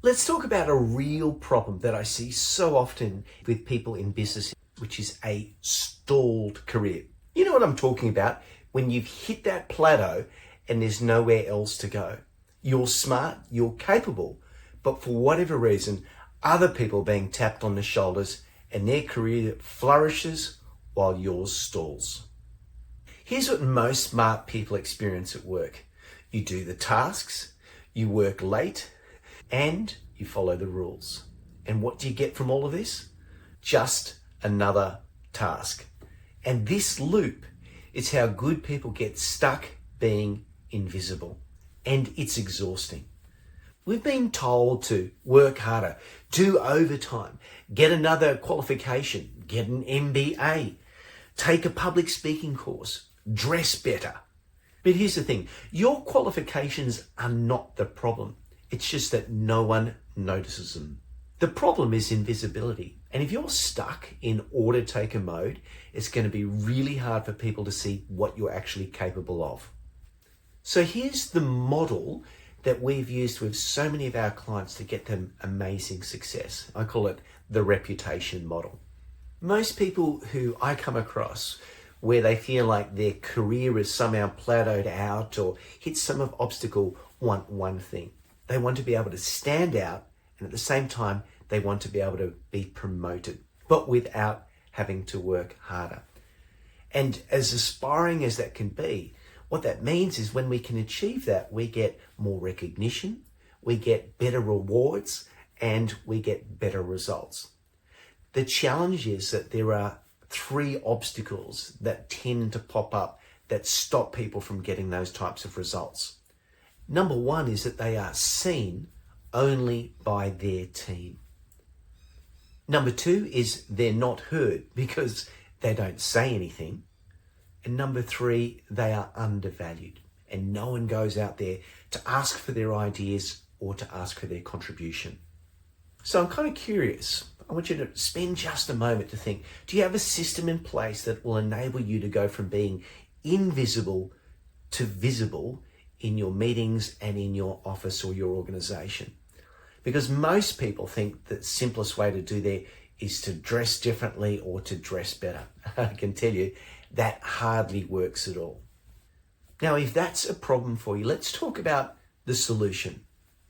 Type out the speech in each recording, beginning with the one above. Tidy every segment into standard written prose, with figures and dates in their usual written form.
Let's talk about a real problem that I see so often with people in business, which is a stalled career. You know what I'm talking about? When you've hit that plateau and there's nowhere else to go. You're smart, you're capable, but for whatever reason, other people are being tapped on the shoulders and their career flourishes while yours stalls. Here's what most smart people experience at work. You do the tasks, you work late, and you follow the rules. And what do you get from all of this? Just another task. And this loop is how good people get stuck being invisible. And it's exhausting. We've been told to work harder, do overtime, get another qualification, get an MBA, take a public speaking course, dress better. But here's the thing, your qualifications are not the problem. It's just that no one notices them. The problem is invisibility. And if you're stuck in order taker mode, it's going to be really hard for people to see what you're actually capable of. So here's the model that we've used with so many of our clients to get them amazing success. I call it the reputation model. Most people who I come across where they feel like their career is somehow plateaued out or hit some obstacle want one thing. They want to be able to stand out, and at the same time, they want to be able to be promoted, but without having to work harder. And as aspiring as that can be, what that means is when we can achieve that, we get more recognition, we get better rewards, and we get better results. The challenge is that there are 3 obstacles that tend to pop up that stop people from getting those types of results. Number 1 is that they are seen only by their team. Number 2 is they're not heard because they don't say anything. And number 3, they are undervalued and no one goes out there to ask for their ideas or to ask for their contribution. So I'm kind of curious. I want you to spend just a moment to think, do you have a system in place that will enable you to go from being invisible to visible in your meetings and in your office or your organization? Because most people think the simplest way to do that is to dress differently or to dress better. I can tell you that hardly works at all. Now, if that's a problem for you, let's talk about the solution.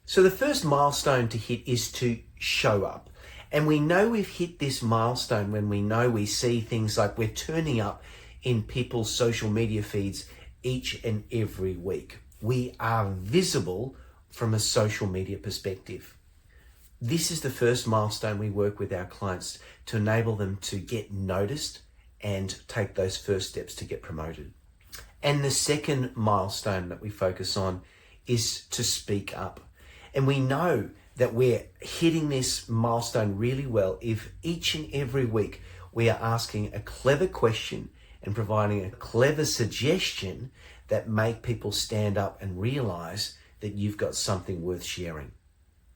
So the first milestone to hit is to show up. And we know we've hit this milestone when we know we see things like we're turning up in people's social media feeds each and every week. We are visible from a social media perspective. This is the first milestone we work with our clients to enable them to get noticed and take those first steps to get promoted. And the second milestone that we focus on is to speak up. And we know that we're hitting this milestone really well if each and every week we are asking a clever question and providing a clever suggestion that make people stand up and realize that you've got something worth sharing.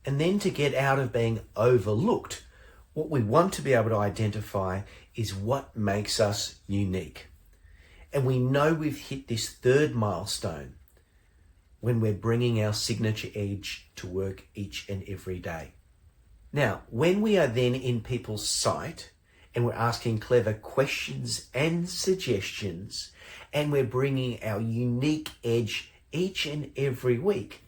And then to get out of being overlooked, what we want to be able to identify is what makes us unique. And we know we've hit this third milestone when we're bringing our signature edge to work each and every day. Now, when we are then in people's sight and we're asking clever questions and suggestions and we're bringing our unique edge each and every week,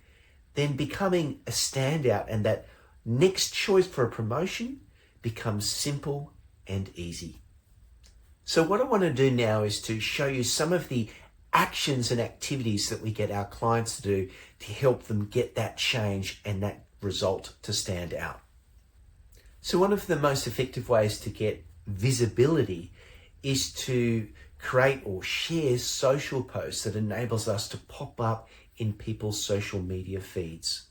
then becoming a standout and that next choice for a promotion becomes simple and easy. So what I want to do now is to show you some of the actions and activities that we get our clients to do to help them get that change and that result to stand out. So one of the most effective ways to get visibility is to create or share social posts that enables us to pop up in people's social media feeds.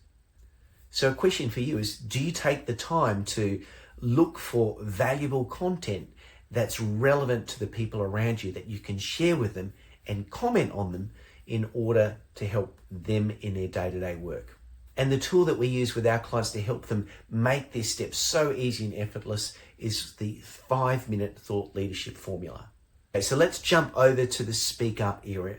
So a question for you is, do you take the time to look for valuable content that's relevant to the people around you that you can share with them and comment on them in order to help them in their day-to-day work? And the tool that we use with our clients to help them make this step so easy and effortless is the 5-minute thought leadership formula. Okay, so let's jump over to the speak up area.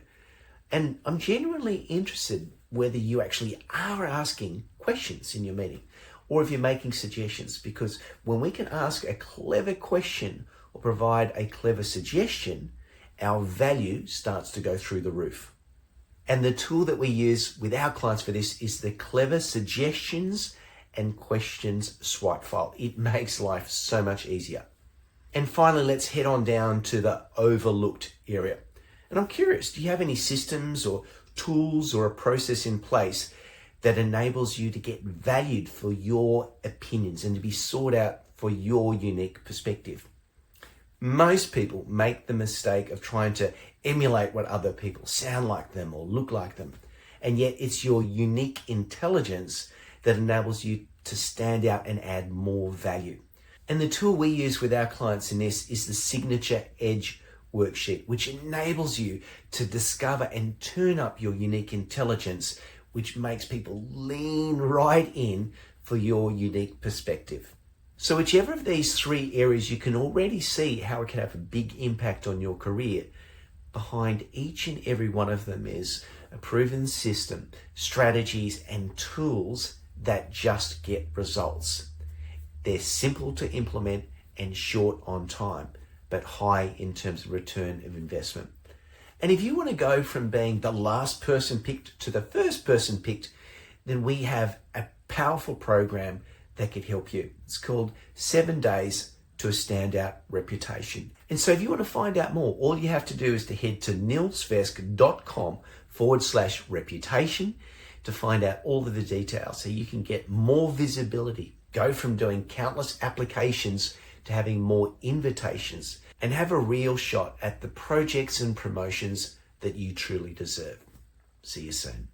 And I'm genuinely interested whether you actually are asking questions in your meeting, or if you're making suggestions, because when we can ask a clever question or provide a clever suggestion, our value starts to go through the roof. And the tool that we use with our clients for this is the Clever Suggestions and Questions Swipe File. It makes life so much easier. And finally, let's head on down to the overlooked area. And I'm curious, do you have any systems or tools or a process in place that enables you to get valued for your opinions and to be sought out for your unique perspective? Most people make the mistake of trying to emulate what other people sound like them or look like them. And yet it's your unique intelligence that enables you to stand out and add more value. And the tool we use with our clients in this is the Signature Edge Worksheet, which enables you to discover and turn up your unique intelligence, which makes people lean right in for your unique perspective. So whichever of these three areas, you can already see how it can have a big impact on your career. Behind each and every one of them is a proven system, strategies, and tools that just get results. They're simple to implement and short on time, but high in terms of return of investment. And if you want to go from being the last person picked to the first person picked, then we have a powerful program that could help you. It's called 7 Days to a Standout Reputation. And so if you want to find out more, all you have to do is to head to nilsvesk.com/reputation to find out all of the details so you can get more visibility, go from doing countless applications to having more invitations, and have a real shot at the projects and promotions that you truly deserve. See you soon.